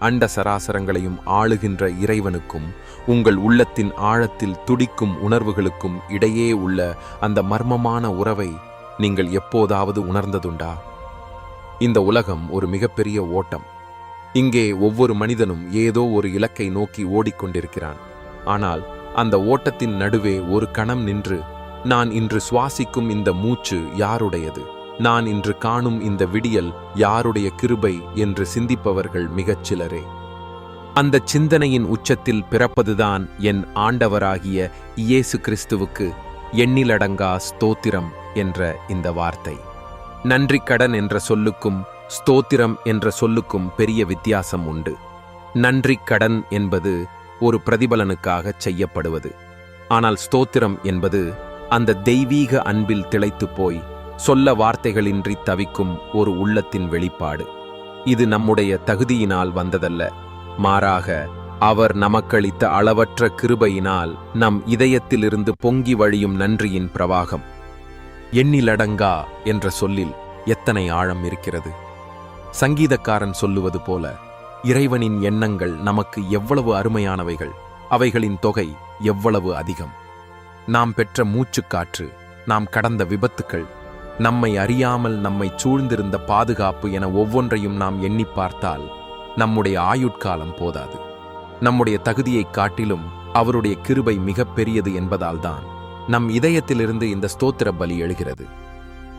அண்ட சராசரங்களையும் ஆளுகின்ற இறைவனுக்கும் உங்கள் உள்ளத்தின் ஆழத்தில் துடிக்கும் உணர்வுகளுக்கும் இடையே உள்ள அந்த மர்மமான உறவை நீங்கள் எப்போதாவது உணர்ந்ததுண்டா? இந்த உலகம் ஒரு மிகப்பெரிய ஓட்டம். இங்கே ஒவ்வொரு மனிதனும் ஏதோ ஒரு இலக்கை நோக்கி ஓடிக்கொண்டிருக்கிறான். ஆனால் அந்த ஓட்டத்தின் நடுவே ஒரு கணம் நின்று, நான் இன்று சுவாசிக்கும் இந்த மூச்சு யாருடையது, நான் இன்று காணும் இந்த விடியல் யாருடைய கிருபை என்று சிந்திப்பவர்கள் மிகச் சிலரே. அந்த சிந்தனையின் உச்சத்தில் பிறப்பதுதான் என் ஆண்டவராகிய இயேசு கிறிஸ்துவுக்கு எண்ணிலடங்கா ஸ்தோத்திரம் என்ற இந்த வார்த்தை. நன்றி கடன் என்ற சொல்லுக்கும் ஸ்தோத்திரம் என்ற சொல்லுக்கும் பெரிய வித்தியாசம் உண்டு. நன்றி கடன் என்பது ஒரு பிரதிபலனுக்காக செய்யப்படுவது. ஆனால் ஸ்தோத்திரம் என்பது அந்த தெய்வீக அன்பில் திளைத்து போய் சொல்ல வார்த்தைகளின்றி தவிக்கும் ஒரு உள்ளத்தின் வெளிப்பாடு. இது நம்முடைய தகுதியினால் வந்ததல்ல, மாறாக அவர் நமக்களித்த அளவற்ற கிருபையினால் நம் இதயத்திலிருந்து பொங்கி வழியும் நன்றியின் பிரவாகம். எண்ணிலடங்கா என்ற சொல்லில் எத்தனை ஆழம் இருக்கிறது! சங்கீதக்காரன் சொல்லுவது போல, இறைவனின் எண்ணங்கள் நமக்கு எவ்வளவு அருமையானவைகள், அவைகளின் தொகை எவ்வளவு அதிகம். நாம் பெற்ற மூச்சுக்காற்று, நாம் கடந்த விபத்துக்கள், நம்மை அறியாமல் நம்மை சூழ்ந்திருந்த பாதுகாப்பு என ஒவ்வொன்றையும் நாம் எண்ணி பார்த்தால் நம்முடைய ஆயுட்காலம் போதாது. நம்முடைய தகுதியைக் காட்டிலும் அவருடைய கிருபை மிகப் பெரியது என்பதால்தான் நம் இதயத்திலிருந்து இந்த ஸ்தோத்திர பலி எழுகிறது.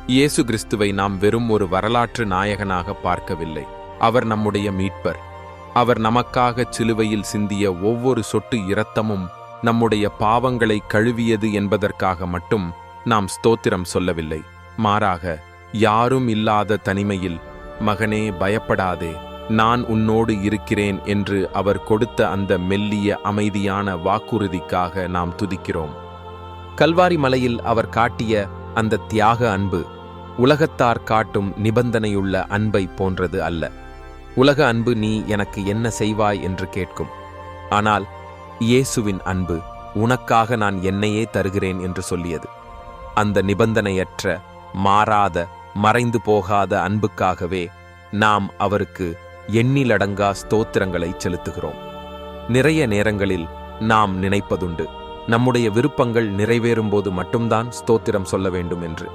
இயேசு கிறிஸ்துவை நாம் வெறும் ஒரு வரலாற்று நாயகனாக பார்க்கவில்லை. அவர் நம்முடைய மீட்பர். அவர் நமக்காக சிலுவையில் சிந்திய ஒவ்வொரு சொட்டு இரத்தமும் நம்முடைய பாவங்களை கழுவியது என்பதற்காக மட்டும் நாம் ஸ்தோத்திரம் சொல்லவில்லை. மாறாக, யாரும் இல்லாத தனிமையில், மகனே பயப்படாதே, நான் உன்னோடு இருக்கிறேன் என்று அவர் கொடுத்த அந்த மெல்லிய அமைதியான வாக்குறுதிக்காக நாம் துதிக்கிறோம். கல்வாரி மலையில் அவர் காட்டிய அந்த தியாக அன்பு உலகத்தார் காட்டும் நிபந்தனையுள்ள அன்பை போன்றது அல்ல. உலக அன்பு நீ எனக்கு என்ன செய்வாய் என்று கேட்கும். ஆனால் இயேசுவின் அன்பு உனக்காக நான் என்னையே தருகிறேன் என்று சொல்லியது. அந்த நிபந்தனையற்ற, மாறாத, மறைந்து போகாத அன்புக்காகவே நாம் அவருக்கு எண்ணிலடங்கா ஸ்தோத்திரங்களை செலுத்துகிறோம். நிறைய நேரங்களில் நாம் நினைப்பதுண்டு, நம்முடைய விருப்பங்கள் நிறைவேறும்போது மட்டும்தான் ஸ்தோத்திரம் சொல்ல வேண்டும் என்று.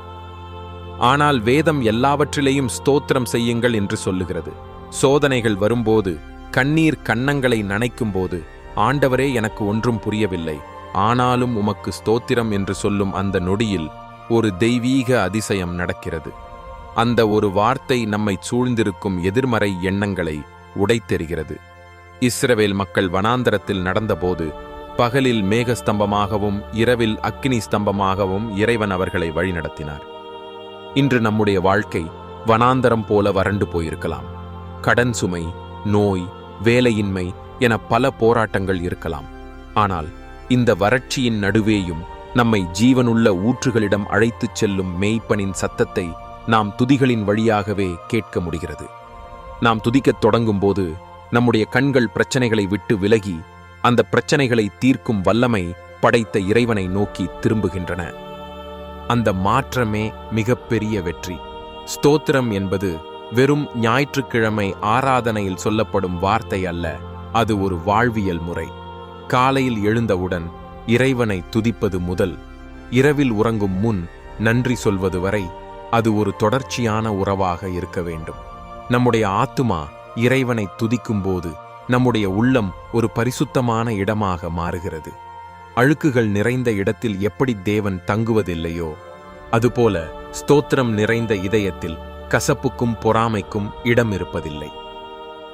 ஆனால் வேதம் எல்லாவற்றிலேயும் ஸ்தோத்திரம் செய்யுங்கள் என்று சொல்லுகிறது. சோதனைகள் வரும்போது, கண்ணீர் கன்னங்களை நனைக்கும்போது, ஆண்டவரே எனக்கு ஒன்றும் புரியவில்லை, ஆனாலும் உமக்கு ஸ்தோத்திரம் என்று சொல்லும் அந்த நொடியில் ஒரு தெய்வீக அதிசயம் நடக்கிறது. அந்த ஒரு வார்த்தை நம்மை சூழ்ந்திருக்கும் எதிர்மறை எண்ணங்களை உடைத்தெறிகிறது. இஸ்ரவேல் மக்கள் வனாந்தரத்தில் நடந்தபோது பகலில் மேகஸ்தம்பமாகவும் இரவில் அக்கினி ஸ்தம்பமாகவும் இறைவன் அவர்களை வழிநடத்தினார். இன்று நம்முடைய வாழ்க்கை வனாந்தரம் போல வறண்டு போயிருக்கலாம். கடன் சுமை, நோய், வேலையின்மை என பல போராட்டங்கள் இருக்கலாம். ஆனால் இந்த வறட்சியின் நடுவேயும் நம்மை ஜீவனுள்ள ஊற்றுகளிடம் அழைத்துச் செல்லும் மேய்ப்பனின் சத்தத்தை நாம் துதிகளின் வழியாகவே கேட்க முடிகிறது. நாம் துதிக்கத் தொடங்கும்போது நம்முடைய கண்கள் பிரச்சனைகளை விட்டு விலகி அந்த பிரச்சனைகளை தீர்க்கும் வல்லமை படைத்த இறைவனை நோக்கி திரும்புகின்றன. அந்த மாற்றமே மிகப்பெரிய வெற்றி. ஸ்தோத்திரம் என்பது வெறும் ஞாயிற்றுக்கிழமை ஆராதனையில் சொல்லப்படும் வார்த்தை அல்ல, அது ஒரு வாழ்வியல் முறை. காலையில் எழுந்தவுடன் இறைவனை துதிப்பது முதல் இரவில் உறங்கும் முன் நன்றி சொல்வது வரை அது ஒரு தொடர்ச்சியான உறவாக இருக்க வேண்டும். நம்முடைய ஆத்துமா இறைவனை துதிக்கும்போது நம்முடைய உள்ளம் ஒரு பரிசுத்தமான இடமாக மாறுகிறது. அழுக்குகள் நிறைந்த இடத்தில் எப்படி தேவன் தங்குவதில்லையோ அதுபோல ஸ்தோத்திரம் நிறைந்த இதயத்தில் கசப்புக்கும் பொறாமைக்கும் இடம் இருப்பதில்லை.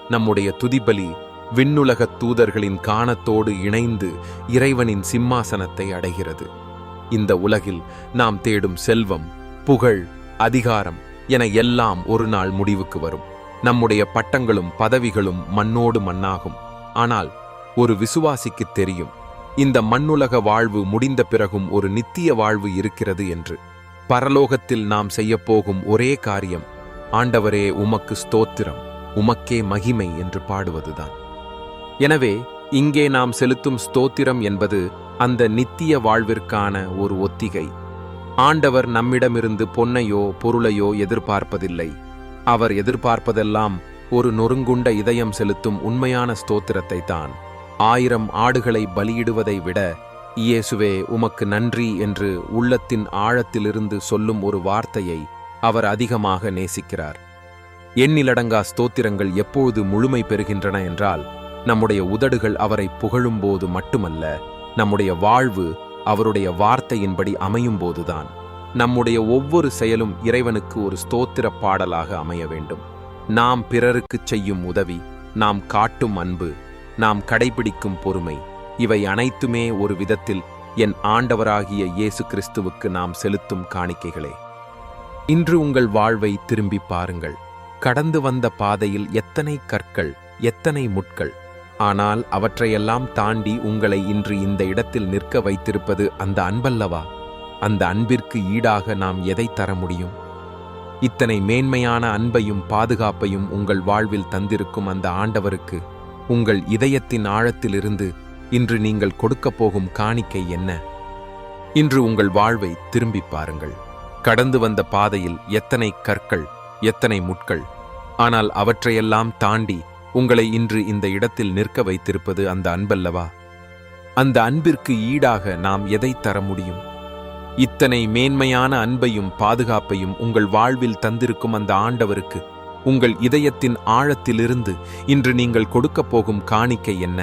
நம்முடைய துதிபலி விண்ணுலகத் தூதர்களின் காணத்தோடு இணைந்து இறைவனின் சிம்மாசனத்தை அடைகிறது. இந்த உலகில் நாம் தேடும் செல்வம், புகழ், அதிகாரம் என எல்லாம் ஒரு நாள் முடிவுக்கு வரும். நம்முடைய பட்டங்களும் பதவிகளும் மண்ணோடு மண்ணாகும். ஆனால் ஒரு விசுவாசிக்கு தெரியும், இந்த மண்ணுலக வாழ்வு முடிந்த பிறகும் ஒரு நித்திய வாழ்வு இருக்கிறது என்று. பரலோகத்தில் நாம் செய்யப்போகும் ஒரே காரியம், ஆண்டவரே உமக்கு ஸ்தோத்திரம், உமக்கே மகிமை என்று பாடுவதுதான். எனவே இங்கே நாம் செலுத்தும் ஸ்தோத்திரம் என்பது அந்த நித்திய வாழ்விற்கான ஒரு ஒத்திகை. ஆண்டவர் நம்மிடமிருந்து பொன்னையோ பொருளையோ எதிர்பார்ப்பதில்லை. அவர் எதிர்பார்ப்பதெல்லாம் ஒரு நொறுங்குண்ட இதயம் செலுத்தும் உண்மையான ஸ்தோத்திரத்தை தான் 1000 ஆடுகளை பலியிடுவதை விட இயேசுவே உமக்கு நன்றி என்று உள்ளத்தின் ஆழத்திலிருந்து சொல்லும் ஒரு வார்த்தையை அவர் அதிகமாக நேசிக்கிறார். எண்ணிலடங்கா ஸ்தோத்திரங்கள் எப்பொழுது முழுமை பெறுகின்றன என்றால், நம்முடைய உதடுகள் அவரை புகழும்போது மட்டுமல்ல, நம்முடைய வாழ்வு அவருடைய வார்த்தையின்படி அமையும்போதுதான். நம்முடைய ஒவ்வொரு செயலும் இறைவனுக்கு ஒரு ஸ்தோத்திர பாடலாக அமைய வேண்டும். நாம் பிறருக்குச் செய்யும் உதவி, நாம் காட்டும் அன்பு, நாம் கடைபிடிக்கும் பொறுமை, இவை அனைத்துமே ஒரு விதத்தில் என் ஆண்டவராகிய இயேசு கிறிஸ்துவுக்கு நாம் செலுத்தும் காணிக்கைகளே. இன்று உங்கள் வாழ்வை திரும்பி பாருங்கள். கடந்து வந்த பாதையில் எத்தனை கற்கள், எத்தனை முட்கள், ஆனால் அவற்றையெல்லாம் தாண்டி உங்களை இன்று இந்த இடத்தில் நிற்க வைத்திருப்பது அந்த அன்பல்லவா? அந்த அன்பிற்கு ஈடாக நாம் எதை தர முடியும்? இத்தனை மேன்மையான அன்பையும் பாதுகாப்பையும் உங்கள் வாழ்வில் தந்திருக்கும் அந்த ஆண்டவருக்கு உங்கள் இதயத்தின் ஆழத்திலிருந்து இன்று நீங்கள் கொடுக்கப் போகும் காணிக்கை என்ன? இன்று உங்கள் வாழ்வை திரும்பி பாருங்கள். கடந்து வந்த பாதையில் எத்தனை கற்கள், எத்தனை முட்கள், ஆனால் அவற்றையெல்லாம் தாண்டி உங்களை இன்று இந்த இடத்தில் நிற்க வைத்திருப்பது அந்த அன்பல்லவா? அந்த அன்பிற்கு ஈடாக நாம் எதை தர முடியும்? இத்தனை மேன்மையான அன்பையும் பாதுகாப்பையும் உங்கள் வாழ்வில் தந்திருக்கும் அந்த ஆண்டவருக்கு உங்கள் இதயத்தின் ஆழத்திலிருந்து இன்று நீங்கள் கொடுக்கப் போகும் காணிக்கை என்ன?